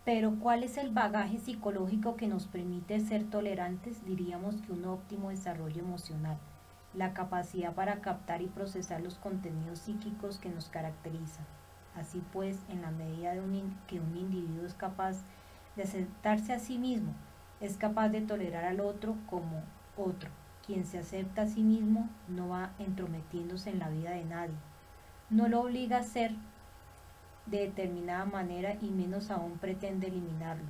Pero ¿cuál es el bagaje psicológico que nos permite ser tolerantes? Diríamos que un óptimo desarrollo emocional, la capacidad para captar y procesar los contenidos psíquicos que nos caracterizan. Así pues, en la medida que un individuo es capaz de aceptarse a sí mismo, es capaz de tolerar al otro como otro. Quien se acepta a sí mismo no va entrometiéndose en la vida de nadie, no lo obliga a ser de determinada manera y menos aún pretende eliminarlo.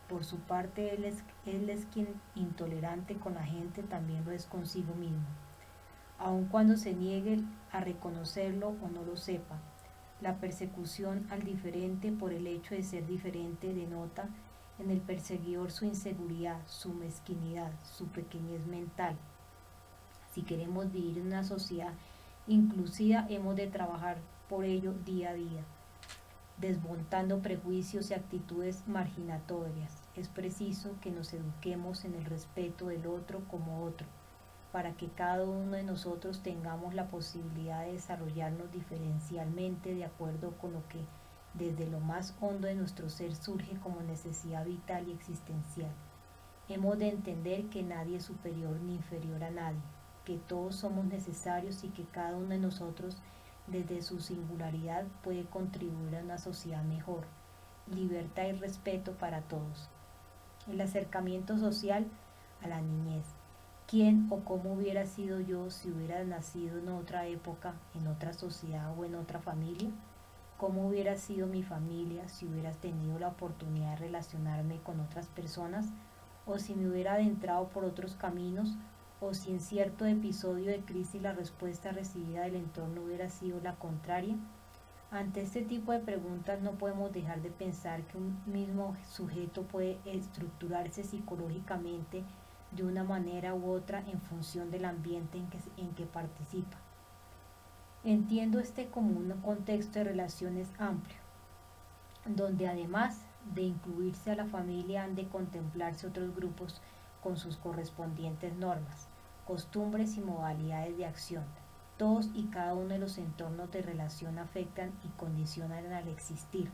Por su parte, él es quien intolerante con la gente también lo es consigo mismo, aun cuando se niegue a reconocerlo o no lo sepa. La persecución al diferente por el hecho de ser diferente denota en el perseguidor su inseguridad, su mezquinidad, su pequeñez mental. Si queremos vivir en una sociedad inclusiva, hemos de trabajar por ello día a día, desmontando prejuicios y actitudes marginatorias. Es preciso que nos eduquemos en el respeto del otro como otro, para que cada uno de nosotros tengamos la posibilidad de desarrollarnos diferencialmente de acuerdo con lo que desde lo más hondo de nuestro ser surge como necesidad vital y existencial. Hemos de entender que nadie es superior ni inferior a nadie, que todos somos necesarios y que cada uno de nosotros desde su singularidad puede contribuir a una sociedad mejor, libertad y respeto para todos. El acercamiento social a la niñez. ¿Quién o cómo hubiera sido yo si hubiera nacido en otra época, en otra sociedad o en otra familia? ¿Cómo hubiera sido mi familia si hubiera tenido la oportunidad de relacionarme con otras personas? ¿O si me hubiera adentrado por otros caminos? ¿O si en cierto episodio de crisis la respuesta recibida del entorno hubiera sido la contraria? Ante este tipo de preguntas no podemos dejar de pensar que un mismo sujeto puede estructurarse psicológicamente de una manera u otra en función del ambiente en que participa. Entiendo este como un contexto de relaciones amplio, donde además de incluirse a la familia han de contemplarse otros grupos con sus correspondientes normas, costumbres y modalidades de acción. Todos y cada uno de los entornos de relación afectan y condicionan al existir,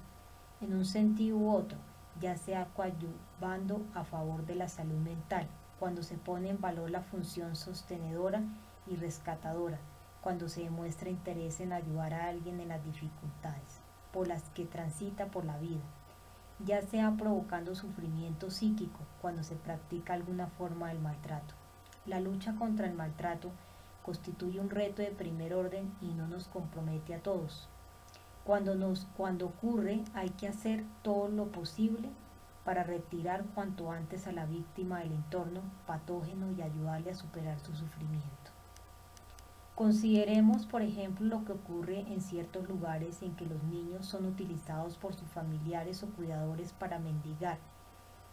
en un sentido u otro, ya sea coadyuvando a favor de la salud mental, cuando se pone en valor la función sostenedora y rescatadora, cuando se demuestra interés en ayudar a alguien en las dificultades por las que transita por la vida, ya sea provocando sufrimiento psíquico cuando se practica alguna forma del maltrato. La lucha contra el maltrato constituye un reto de primer orden y no nos compromete a todos. Cuando ocurre hay que hacer todo lo posible para retirar cuanto antes a la víctima del entorno patógeno y ayudarle a superar su sufrimiento. Consideremos, por ejemplo, lo que ocurre en ciertos lugares en que los niños son utilizados por sus familiares o cuidadores para mendigar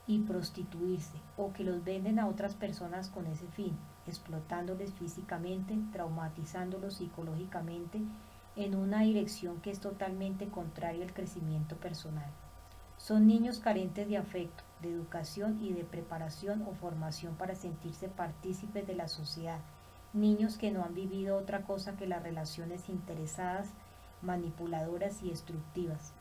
y prostituirse, o que los venden a otras personas con ese fin, explotándoles físicamente, traumatizándolos psicológicamente en una dirección que es totalmente contraria al crecimiento personal. Son niños carentes de afecto, de educación y de preparación o formación para sentirse partícipes de la sociedad, niños que no han vivido otra cosa que las relaciones interesadas, manipuladoras y destructivas,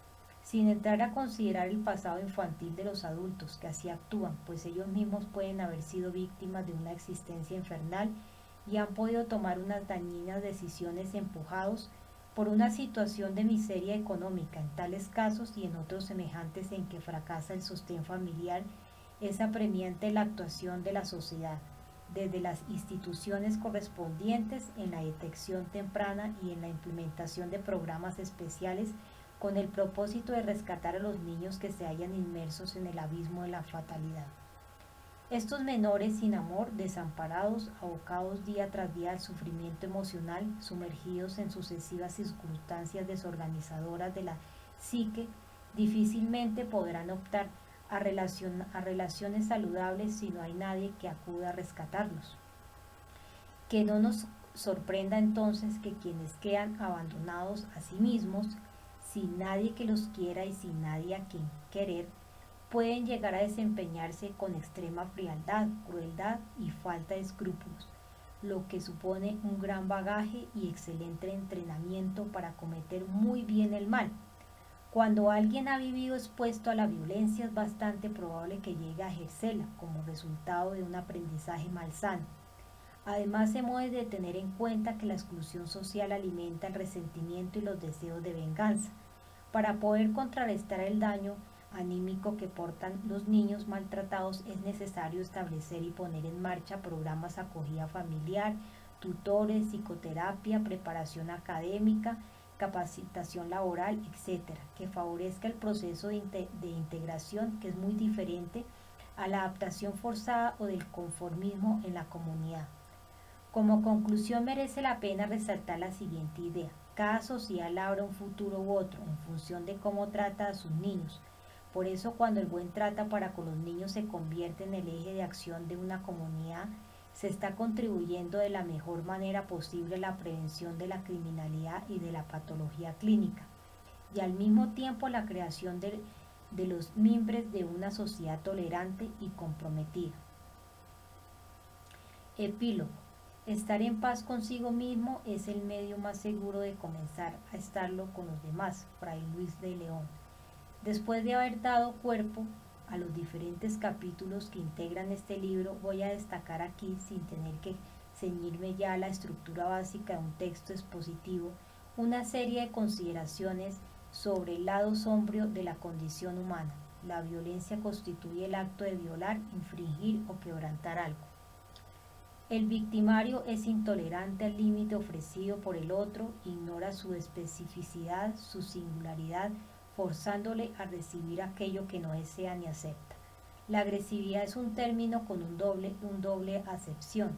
sin entrar a considerar el pasado infantil de los adultos que así actúan, pues ellos mismos pueden haber sido víctimas de una existencia infernal y han podido tomar unas dañinas decisiones empujados por una situación de miseria económica. En tales casos y en otros semejantes en que fracasa el sostén familiar, es apremiante la actuación de la sociedad, desde las instituciones correspondientes en la detección temprana y en la implementación de programas especiales con el propósito de rescatar a los niños que se hallan inmersos en el abismo de la fatalidad. Estos menores sin amor, desamparados, abocados día tras día al sufrimiento emocional, sumergidos en sucesivas circunstancias desorganizadoras de la psique, difícilmente podrán optar a relaciones saludables si no hay nadie que acuda a rescatarlos. Que no nos sorprenda entonces que quienes quedan abandonados a sí mismos, sin nadie que los quiera y sin nadie a quien querer, pueden llegar a desempeñarse con extrema frialdad, crueldad y falta de escrúpulos, lo que supone un gran bagaje y excelente entrenamiento para cometer muy bien el mal. Cuando alguien ha vivido expuesto a la violencia es bastante probable que llegue a ejercerla como resultado de un aprendizaje malsano. Además, hemos de tener en cuenta que la exclusión social alimenta el resentimiento y los deseos de venganza. Para poder contrarrestar el daño anímico que portan los niños maltratados es necesario establecer y poner en marcha programas de acogida familiar, tutores, psicoterapia, preparación académica, capacitación laboral, etcétera, que favorezca el proceso de integración, que es muy diferente a la adaptación forzada o del conformismo en la comunidad. Como conclusión, merece la pena resaltar la siguiente idea: cada sociedad labra un futuro u otro en función de cómo trata a sus niños. Por eso, cuando el buen trata para con los niños se convierte en el eje de acción de una comunidad, se está contribuyendo de la mejor manera posible a la prevención de la criminalidad y de la patología clínica, y al mismo tiempo la creación de los miembros de una sociedad tolerante y comprometida. Epílogo. Estar en paz consigo mismo es el medio más seguro de comenzar a estarlo con los demás. Fray Luis de León. Después de haber dado cuerpo a los diferentes capítulos que integran este libro, voy a destacar aquí, sin tener que ceñirme ya a la estructura básica de un texto expositivo, una serie de consideraciones sobre el lado sombrío de la condición humana. La violencia constituye el acto de violar, infringir o quebrantar algo. El victimario es intolerante al límite ofrecido por el otro, ignora su especificidad, su singularidad, forzándole a recibir aquello que no desea ni acepta. La agresividad es un término con un doble acepción.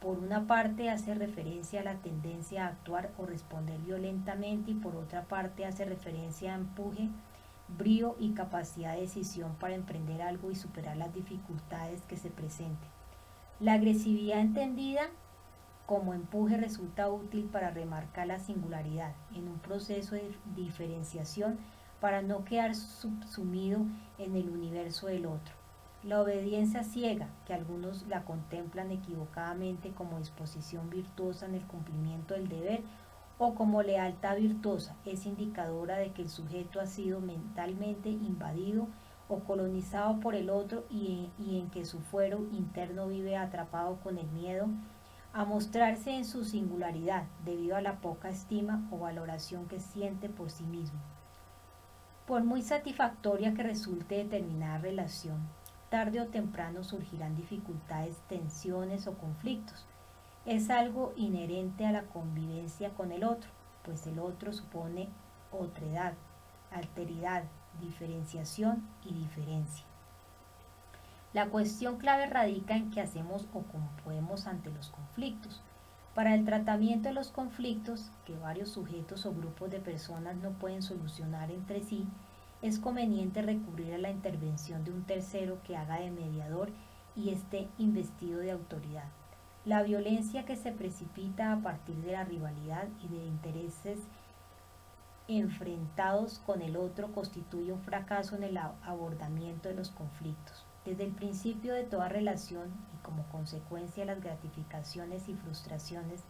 Por una parte hace referencia a la tendencia a actuar o responder violentamente, y por otra parte hace referencia a empuje, brío y capacidad de decisión para emprender algo y superar las dificultades que se presenten. La agresividad entendida como empuje resulta útil para remarcar la singularidad en un proceso de diferenciación, para no quedar subsumido en el universo del otro. La obediencia ciega, que algunos la contemplan equivocadamente como disposición virtuosa en el cumplimiento del deber o como lealtad virtuosa, es indicadora de que el sujeto ha sido mentalmente invadido o colonizado por el otro, y en que su fuero interno vive atrapado con el miedo a mostrarse en su singularidad debido a la poca estima o valoración que siente por sí mismo. Por muy satisfactoria que resulte determinada relación, tarde o temprano surgirán dificultades, tensiones o conflictos. Es algo inherente a la convivencia con el otro, pues el otro supone otredad, alteridad, diferenciación y diferencia. La cuestión clave radica en qué hacemos o cómo podemos ante los conflictos. Para el tratamiento de los conflictos, que varios sujetos o grupos de personas no pueden solucionar entre sí, es conveniente recurrir a la intervención de un tercero que haga de mediador y esté investido de autoridad. La violencia que se precipita a partir de la rivalidad y de intereses enfrentados con el otro constituye un fracaso en el abordamiento de los conflictos. Desde el principio de toda relación, y como consecuencia de las gratificaciones y frustraciones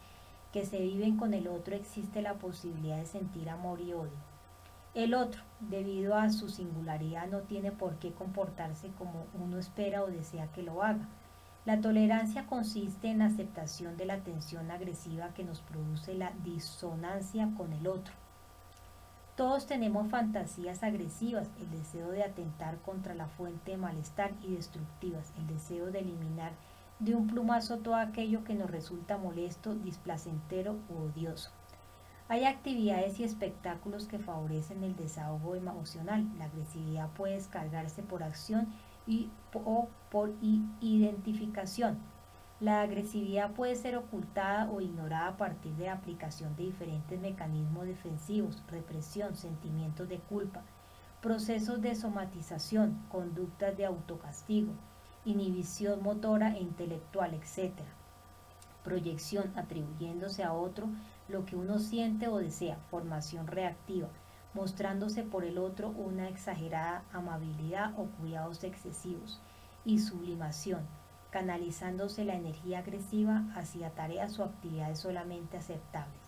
que se viven con el otro, existe la posibilidad de sentir amor y odio. El otro, debido a su singularidad, no tiene por qué comportarse como uno espera o desea que lo haga. La tolerancia consiste en la aceptación de la tensión agresiva que nos produce la disonancia con el otro. Todos tenemos fantasías agresivas, el deseo de atentar contra la fuente de malestar y destructivas, el deseo de eliminar de un plumazo todo aquello que nos resulta molesto, displacentero u odioso. Hay actividades y espectáculos que favorecen el desahogo emocional. La agresividad puede descargarse por acción o por identificación. La agresividad puede ser ocultada o ignorada a partir de la aplicación de diferentes mecanismos defensivos: represión, sentimientos de culpa, procesos de somatización, conductas de autocastigo, inhibición motora e intelectual, etc. Proyección, atribuyéndose a otro lo que uno siente o desea. Formación reactiva, mostrándose por el otro una exagerada amabilidad o cuidados excesivos. Y sublimación, canalizándose la energía agresiva hacia tareas o actividades solamente aceptables.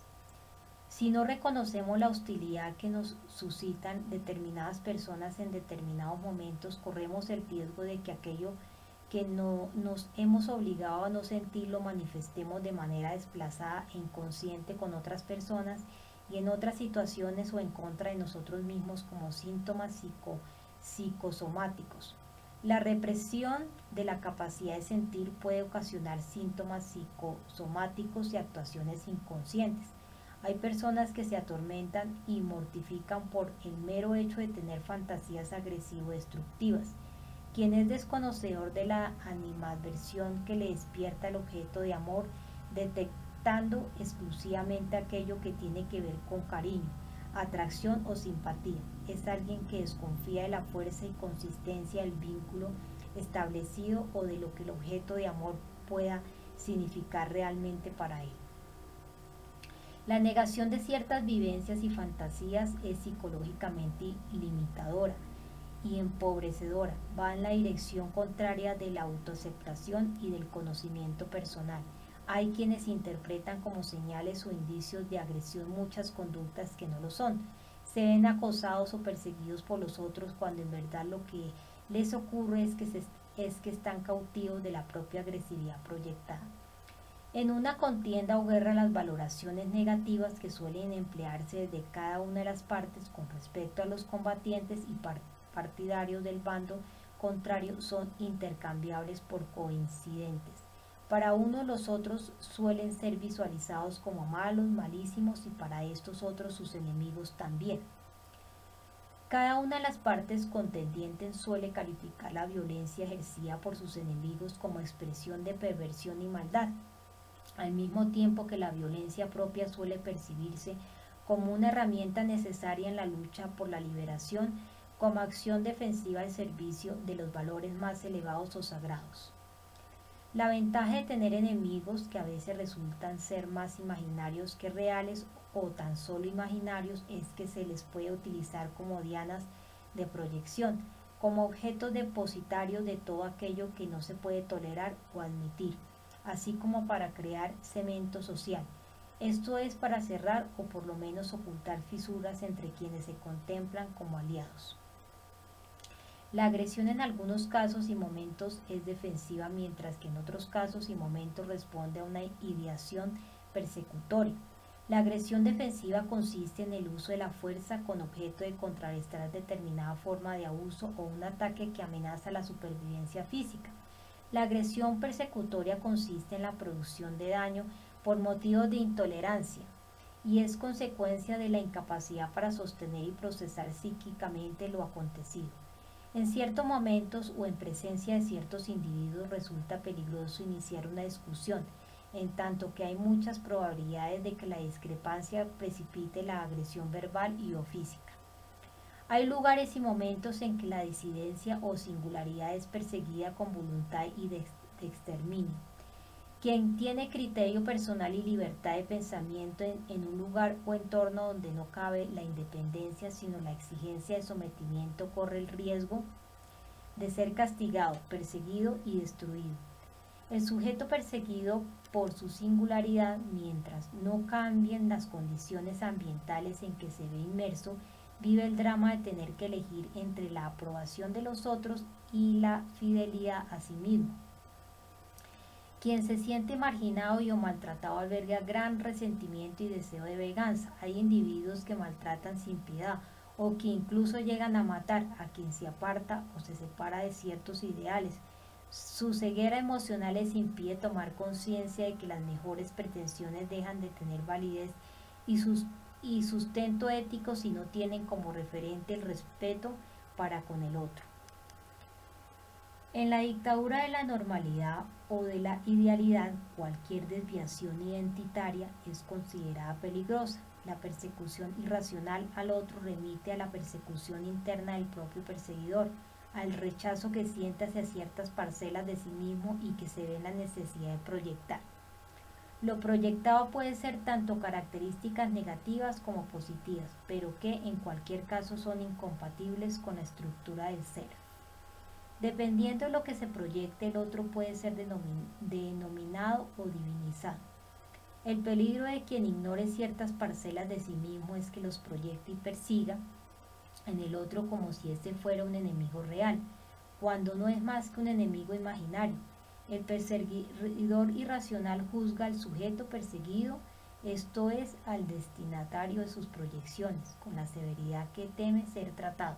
Si no reconocemos la hostilidad que nos suscitan determinadas personas en determinados momentos, corremos el riesgo de que aquello que no nos hemos obligado a no sentir lo manifestemos de manera desplazada e inconsciente con otras personas y en otras situaciones o en contra de nosotros mismos como síntomas psicosomáticos. La represión de la capacidad de sentir puede ocasionar síntomas psicosomáticos y actuaciones inconscientes. Hay personas que se atormentan y mortifican por el mero hecho de tener fantasías agresivo-destructivas. Quien es desconocedor de la animadversión que le despierta el objeto de amor, detectando exclusivamente aquello que tiene que ver con cariño, atracción o simpatía. Es alguien que desconfía de la fuerza y consistencia del vínculo establecido o de lo que el objeto de amor pueda significar realmente para él. La negación de ciertas vivencias y fantasías es psicológicamente limitadora y empobrecedora, va en la dirección contraria de la autoaceptación y del conocimiento personal. Hay quienes interpretan como señales o indicios de agresión muchas conductas que no lo son. Se ven acosados o perseguidos por los otros cuando en verdad lo que les ocurre es que están cautivos de la propia agresividad proyectada. En una contienda o guerra, las valoraciones negativas que suelen emplearse de cada una de las partes con respecto a los combatientes y partidarios del bando contrario son intercambiables por coincidentes. Para uno los otros suelen ser visualizados como malos, malísimos y para estos otros sus enemigos también. Cada una de las partes contendientes suele calificar la violencia ejercida por sus enemigos como expresión de perversión y maldad, al mismo tiempo que la violencia propia suele percibirse como una herramienta necesaria en la lucha por la liberación, como acción defensiva al servicio de los valores más elevados o sagrados. La ventaja de tener enemigos que a veces resultan ser más imaginarios que reales o tan solo imaginarios es que se les puede utilizar como dianas de proyección, como objetos depositarios de todo aquello que no se puede tolerar o admitir, así como para crear cemento social. Esto es para cerrar o por lo menos ocultar fisuras entre quienes se contemplan como aliados. La agresión en algunos casos y momentos es defensiva, mientras que en otros casos y momentos responde a una ideación persecutoria. La agresión defensiva consiste en el uso de la fuerza con objeto de contrarrestar determinada forma de abuso o un ataque que amenaza la supervivencia física. La agresión persecutoria consiste en la producción de daño por motivos de intolerancia y es consecuencia de la incapacidad para sostener y procesar psíquicamente lo acontecido. En ciertos momentos o en presencia de ciertos individuos resulta peligroso iniciar una discusión, en tanto que hay muchas probabilidades de que la discrepancia precipite la agresión verbal y o física. Hay lugares y momentos en que la disidencia o singularidad es perseguida con voluntad y de exterminio. Quien tiene criterio personal y libertad de pensamiento en un lugar o entorno donde no cabe la independencia sino la exigencia de sometimiento corre el riesgo de ser castigado, perseguido y destruido. El sujeto perseguido por su singularidad, mientras no cambien las condiciones ambientales en que se ve inmerso, vive el drama de tener que elegir entre la aprobación de los otros y la fidelidad a sí mismo. Quien se siente marginado y o maltratado alberga gran resentimiento y deseo de venganza. Hay individuos que maltratan sin piedad o que incluso llegan a matar a quien se aparta o se separa de ciertos ideales. Su ceguera emocional les impide tomar conciencia de que las mejores pretensiones dejan de tener validez y sustento ético si no tienen como referente el respeto para con el otro. En la dictadura de la normalidad o de la idealidad, cualquier desviación identitaria es considerada peligrosa. La persecución irracional al otro remite a la persecución interna del propio perseguidor, al rechazo que siente hacia ciertas parcelas de sí mismo y que se ve en la necesidad de proyectar. Lo proyectado puede ser tanto características negativas como positivas, pero que en cualquier caso son incompatibles con la estructura del ser. Dependiendo de lo que se proyecte, el otro puede ser denominado o divinizado. El peligro de quien ignore ciertas parcelas de sí mismo es que los proyecte y persiga en el otro como si éste fuera un enemigo real, cuando no es más que un enemigo imaginario. El perseguidor irracional juzga al sujeto perseguido, esto es, al destinatario de sus proyecciones, con la severidad que teme ser tratado.